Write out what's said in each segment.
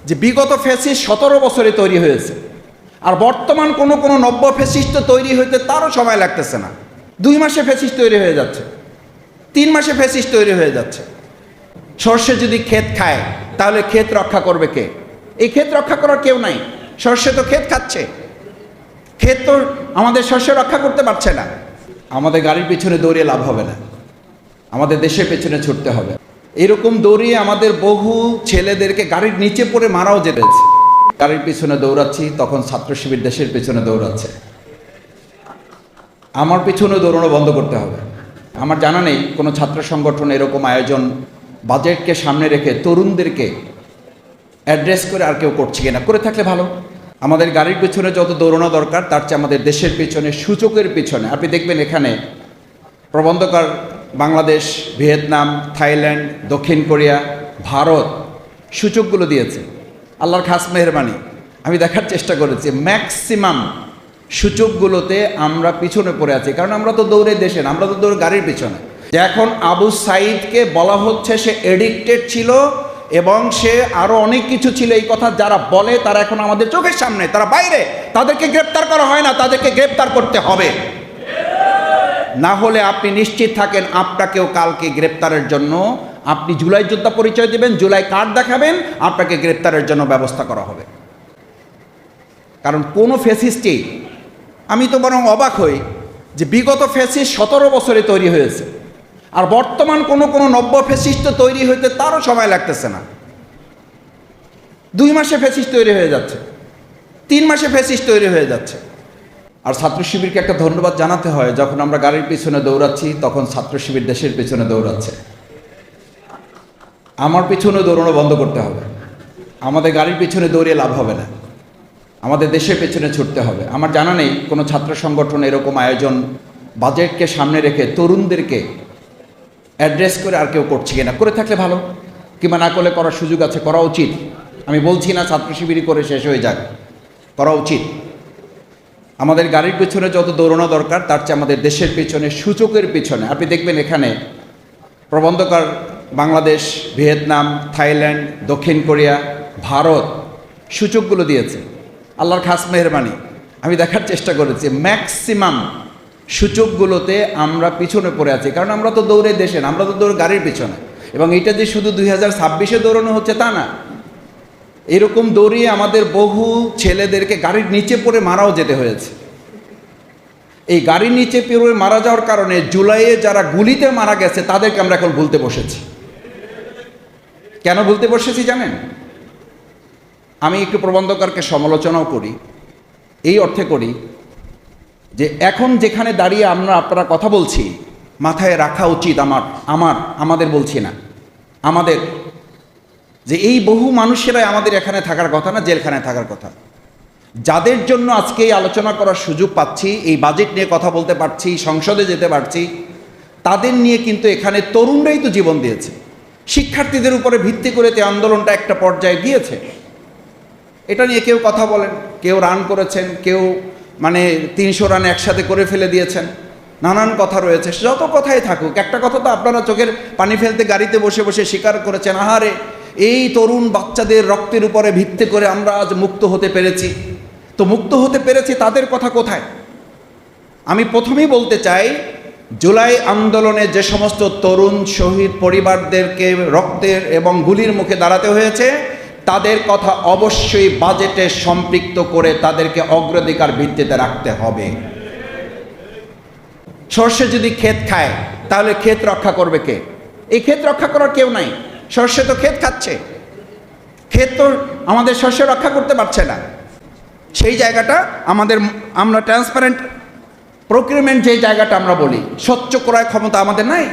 যে বিগত ফ্যাসিস্ট 17 বছরে তৈরি হয়েছে, আর বর্তমান কোনো নব্য ফ্যাসিস্ট তৈরি হইতে তারও সময় লাগতেছে না। 2 মাসে ফ্যাসিস্ট তৈরি হয়ে যাচ্ছে, 3 মাসে ফ্যাসিস্ট তৈরি হয়ে যাচ্ছে। সর্ষে যদি ক্ষেত খায় তাহলে ক্ষেত রক্ষা করবে কে? এই ক্ষেত রক্ষা করার কেউ নাই। সর্ষে তো ক্ষেত খাচ্ছে, ক্ষেত তো আমাদের শস্য রক্ষা করতে পারছে না। আমাদের গাড়ির পিছনে দৌড়িয়ে লাভ হবে না, আমাদের দেশের পেছনে ছুটতে হবে। এরকম দৌড়িয়ে আমাদের বহু ছেলেদেরকে গাড়ির নিচে পড়ে মারাও যেতেছে। গাড়ির পিছনে দৌড়াচ্ছি, তখন ছাত্র শিবির দেশের পেছনে দৌড়াচ্ছে। আমার পিছনে দৌড়ানো বন্ধ করতে হবে। আমার জানা নেই কোনো ছাত্র সংগঠন এরকম আয়োজন বাজেটকে সামনে রেখে তরুণদেরকে অ্যাড্রেস করে আর কেউ করছে কিনা। করে থাকলে ভালো। আমাদের গাড়ির পিছনে যত দৌড়ানো দরকার তার চেয়ে আমাদের দেশের পিছনে, সূচকের পিছনে। আপনি দেখবেন এখানে প্রবন্ধকার বাংলাদেশ, ভিয়েতনাম, থাইল্যান্ড, দক্ষিণ কোরিয়া, ভারত সূচকগুলো দিয়েছে। আল্লাহর খাস মেহরবানি, আমি দেখার চেষ্টা করেছি ম্যাক্সিমাম সূচকগুলোতে আমরা পিছনে পড়ে আছি। কারণ আমরা তো দৌড়ে দেশে না, আমরা তো দৌড়ে গাড়ির পিছনে। যে এখন আবু সাইদকে বলা হচ্ছে সে এডিক্টেড ছিল এবং সে আরও অনেক কিছু ছিল, এই কথা যারা বলে তারা এখন আমাদের চোখের সামনে, তারা বাইরে। তাদেরকে গ্রেপ্তার করা হয় না, তাদেরকে গ্রেপ্তার করতে হবে। না হলে আপনি নিশ্চিত থাকেন আপনাকেও কালকে গ্রেপ্তারের জন্য, আপনি জুলাই যোদ্ধা পরিচয় দেবেন, জুলাই কার্ড দেখাবেন, আপনাকে গ্রেপ্তারের জন্য ব্যবস্থা করা হবে। কারণ কোনো ফ্যাসিস্টই, আমি তো বরং অবাক হই যে বিগত ফ্যাসিস্ট 17 বছরে তৈরি হয়েছে, আর বর্তমান কোনো নব্য ফ্যাসিস্ট তৈরি হইতে তারও সময় লাগতেছে না। 2 মাসে ফ্যাসিস্ট তৈরি হয়ে যাচ্ছে, 3 মাসে ফ্যাসিস্ট তৈরি হয়ে যাচ্ছে। আর ছাত্র শিবিরকে একটা ধন্যবাদ জানাতে হয়, যখন আমরা গাড়ির পিছনে দৌড়াচ্ছি তখন ছাত্র শিবির দেশের পিছনে দৌড়াচ্ছে। আমার পিছনে দৌড়ানো বন্ধ করতে হবে। আমাদের গাড়ির পিছনে দৌড়িয়ে লাভ হবে না, আমাদের দেশের পেছনে ছুটতে হবে। আমার জানা নেই কোনো ছাত্র সংগঠন এরকম আয়োজন বাজেটকে সামনে রেখে তরুণদেরকে অ্যাড্রেস করে আর কেউ করছে কিনা। করে থাকলে ভালো, কিংবা না করলে করার সুযোগ আছে, করা উচিত। আমি বলছি না ছাত্র শিবিরই করে শেষ হয়ে যাক, করা উচিত। আমাদের গাড়ির পিছনে যত দৌড়ানো দরকার তার চেয়ে আমাদের দেশের পিছনে, সূচকের পিছনে। আপনি দেখবেন এখানে প্রবন্ধকার বাংলাদেশ, ভিয়েতনাম, থাইল্যান্ড, দক্ষিণ কোরিয়া, ভারত সূচকগুলো দিয়েছে। আল্লাহর খাস মেহরবানি, আমি দেখার চেষ্টা করেছি ম্যাক্সিমাম সূচকগুলোতে আমরা পিছনে পড়ে আছি। কারণ আমরা তো দৌড়ে দেশে না, আমরা তো দৌড়ে গাড়ির পিছনে। এবং এটা যে শুধু 2026-এ দৌড়ানো হচ্ছে তা না, এরকম দৌড়িয়ে আমাদের বহু ছেলেদেরকে গাড়ির নিচে পড়ে মারাও যেতে হয়েছে। এই গাড়ির নিচে পড়ে মারা যাওয়ার কারণে জুলাইয়ে যারা গুলিতে মারা গেছে তাদেরকে আমরা এখন ভুলতে বসেছি। কেন ভুলতে বসেছি জানেন? আমি একটু প্রবন্ধকারকে সমালোচনাও করি, এই অর্থে করি যে এখন যেখানে দাঁড়িয়ে আপনারা কথা বলছি, মাথায় রাখা উচিত আমাদের বলছি না, আমাদের, যে এই বহু মানুষেরাই আমাদের এখানে থাকার কথা না, জেলখানায় থাকার কথা। যাদের জন্য আজকে এই আলোচনা করার সুযোগ পাচ্ছি, এই বাজেট নিয়ে কথা বলতে পারছি, সংসদে যেতে পারছি, তাদের নিয়ে কিন্তু এখানে তরুণরাই তো জীবন দিয়েছে। শিক্ষার্থীদের উপরে ভিত্তি করে এই আন্দোলনটা একটা পর্যায়ে গিয়েছে। এটা নিয়ে কেউ কথা বলেন, কেউ রান করেছেন, কেউ 300 রান একসাথে করে ফেলে দিয়েছেন, নানান কথা রয়েছে। যত কথাই থাকুক, একটা কথা তো আপনারা চোখের পানি ফেলতে গাড়িতে বসে বসে স্বীকার করেছেন, আহারে এই তরুণ বাচ্চাদের রক্তের উপরে ভিত্তি করে আমরা আজ মুক্ত হতে পেরেছি। তো মুক্ত হতে পেরেছি, তাদের কথা কোথায়? আমি প্রথমেই বলতে চাই, জুলাই আন্দোলনে যে সমস্ত তরুণ শহীদ পরিবারদেরকে রক্তের এবং গুলির মুখে দাঁড়াতে হয়েছে, তাদের কথা অবশ্যই বাজেটে সম্পৃক্ত করে তাদেরকে অগ্রাধিকার ভিত্তিতে রাখতে হবে। সর্ষে যদি ক্ষেত খায় তাহলে ক্ষেত রক্ষা করবে কে? এই ক্ষেত রক্ষা করার কেউ নাই। সর্ষে তো ক্ষেত খাচ্ছে, ক্ষেত তো আমাদের শস্য রক্ষা করতে পারছে না। সেই জায়গাটা আমরা ট্রান্সপারেন্ট প্রকিউরমেন্ট, যে জায়গাটা আমরা বলি, স্বচ্ছ ক্রয় ক্ষমতা আমাদের নাই।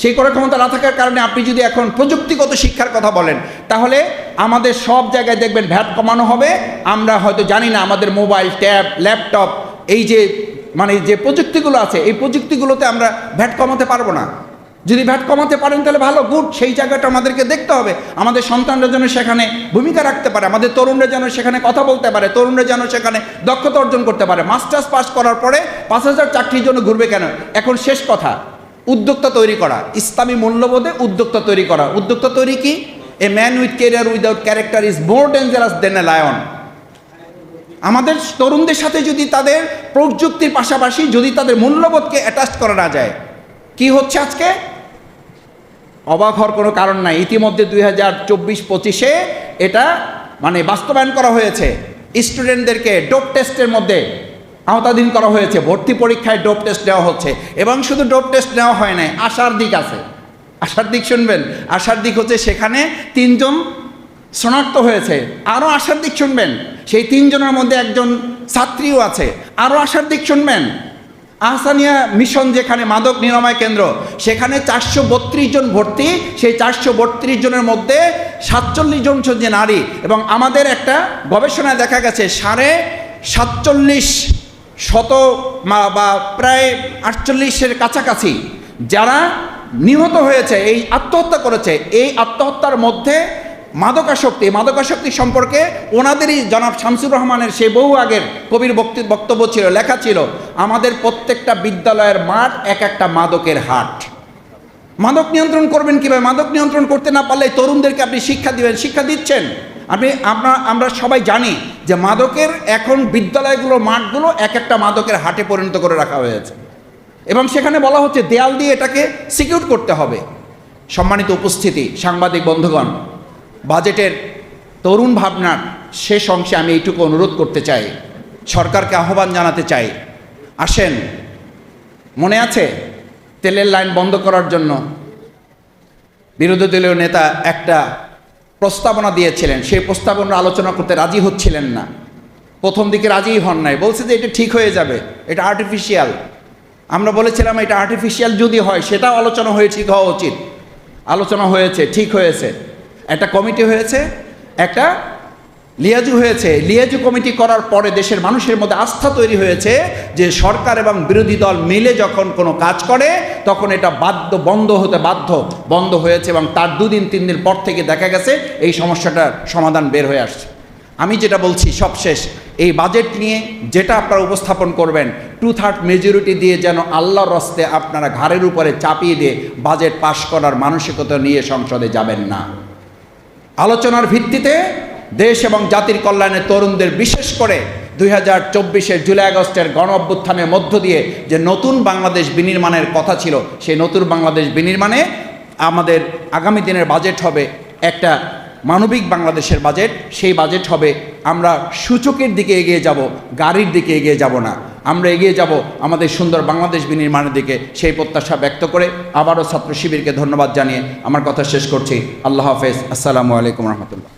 সেই ক্রয় ক্ষমতা না থাকার কারণে আপনি যদি এখন প্রযুক্তিগত শিক্ষার কথা বলেন, তাহলে আমাদের সব জায়গায় দেখবেন ভ্যাট কমানো হবে। আমরা হয়তো জানি না, আমাদের মোবাইল, ট্যাব, ল্যাপটপ, এই যে যে প্রযুক্তিগুলো আছে, এই প্রযুক্তিগুলোতে আমরা ভ্যাট কমাতে পারবো না। যদি ভ্যাট কমাতে পারেন তাহলে ভালো, গুড। সেই জায়গাটা আমাদেরকে দেখতে হবে। আমাদের সন্তানরা যেন সেখানে ভূমিকা রাখতে পারে, আমাদের তরুণরা যেন সেখানে কথা বলতে পারে, তরুণরা যেন সেখানে দক্ষতা অর্জন করতে পারে। মাস্টার্স পাস করার পরে 5000 চাকরির জন্য ঘুরবে কেন? এখন শেষ কথা, উদ্যোক্তা তৈরি করা, ইসলামী মূল্যবোধে উদ্যোক্তা তৈরি করা। উদ্যোক্তা তৈরি কি? A man with career without character is more dangerous then a lion. আমাদের তরুণদের সাথে যদি তাদের প্রযুক্তির পাশাপাশি যদি তাদের মূল্যবোধকে অ্যাটাচ করা না যায়, কি হচ্ছে আজকে? অবাক হওয়ার কোনো কারণ নাই। ইতিমধ্যে 2024-25-এ এটা মানে বাস্তবায়ন করা হয়েছে। স্টুডেন্টদেরকে ডোপ টেস্টের মধ্যে আওতাধীন করা হয়েছে। ভর্তি পরীক্ষায় ডোপ টেস্ট নেওয়া হচ্ছে, এবং শুধু ডোপ টেস্ট নেওয়া হয় নাই, আশার দিক আছে। আশার দিক শুনবেন, আশার দিক হচ্ছে সেখানে 3 জন শনাক্ত হয়েছে। আরও আশার দিক শুনবেন, সেই 3 জনের মধ্যে একজন ছাত্রীও আছে। আরও আশার দিক শুনবেন, আহসানিয়া মিশন যেখানে মাদক নিরাময় কেন্দ্র, সেখানে 432 জন ভর্তি। সেই 432 জনের মধ্যে 47 জন যে নারী, এবং আমাদের একটা গবেষণায় দেখা গেছে 47.5% বা প্রায় 48-এর কাছাকাছি যারা নিহত হয়েছে, এই আত্মহত্যা করেছে, এই আত্মহত্যার মধ্যে মাদকাসক্তি সম্পর্কে ওনাদেরই জনাব শামসুর রহমানের সে বহু আগের কবির বক্তব্য ছিল, লেখা ছিল, আমাদের প্রত্যেকটা বিদ্যালয়ের মাঠ এক একটা মাদকের হাট। মাদক নিয়ন্ত্রণ করবেন কীভাবে? মাদক নিয়ন্ত্রণ করতে না পারলে তরুণদেরকে আপনি শিক্ষা দিবেন, শিক্ষা দিচ্ছেন আমরা সবাই জানি যে মাদকের এখন বিদ্যালয়গুলো মাঠগুলো এক একটা মাদকের হাটে পরিণত করে রাখা হয়েছে, এবং সেখানে বলা হচ্ছে দেয়াল দিয়ে এটাকে সিকিউর করতে হবে। সম্মানিত উপস্থিতি, সাংবাদিক বন্ধুগণ, বাজেটের তরুণ ভাবনার শেষ অংশে আমি এইটুকু অনুরোধ করতে চাই, সরকারকে আহ্বান জানাতে চাই, আসেন, মনে আছে তেলের লাইন বন্ধ করার জন্য বিরোধী দলীয় নেতা একটা প্রস্তাবনা দিয়েছিলেন, সেই প্রস্তাবনা আলোচনা করতে রাজি হচ্ছিলেন না। প্রথম দিকে রাজিই হন নাই, বলছে যে এটা ঠিক হয়ে যাবে, এটা আর্টিফিশিয়াল। আমরা বলেছিলাম এটা আর্টিফিশিয়াল যদি হয় সেটাও আলোচনা হয়ে ঠিক হওয়া উচিত। আলোচনা হয়েছে, ঠিক হয়েছে, একটা কমিটি হয়েছে, একটা লিয়াজু হয়েছে। লিয়াজু কমিটি করার পরে দেশের মানুষের মধ্যে আস্থা তৈরি হয়েছে যে সরকার এবং বিরোধী দল মিলে যখন কোনো কাজ করে তখন এটা বন্ধ হয়েছে, এবং তার 2-3 দিন পর থেকে দেখা গেছে এই সমস্যাটার সমাধান বের হয়ে আসছে। আমি যেটা বলছি সবশেষ, এই বাজেট নিয়ে যেটা আপনারা উপস্থাপন করবেন 2/3 মেজরিটি দিয়ে যেন আল্লাহর রাস্তে আপনারা ঘাড়ের উপরে চাপিয়ে দিয়ে বাজেট পাশ করার মানসিকতা নিয়ে সংসদে যাবেন না। আলোচনার ভিত্তিতে দেশ এবং জাতির কল্যাণে তরুণদের, বিশেষ করে 2024-এর জুলাই আগস্টের গণ অভ্যুত্থানের মধ্য দিয়ে যে নতুন বাংলাদেশ বিনির্মাণের কথা ছিল, সেই নতুন বাংলাদেশ বিনির্মাণে আমাদের আগামী দিনের বাজেট হবে একটা মানবিক বাংলাদেশের বাজেট। সেই বাজেট হবে আমরা সূচকের দিকে এগিয়ে যাব, গাড়ির দিকে এগিয়ে যাব না, আমরা এগিয়ে যাব আমাদের সুন্দর বাংলাদেশ বিনির্মাণের দিকে। সেই প্রত্যাশা ব্যক্ত করে আবারও ছাত্র শিবিরকে ধন্যবাদ জানিয়ে আমার কথা শেষ করছি। আল্লাহ হাফেজ। আসসালামু আলাইকুম রহমতুল্লাহ।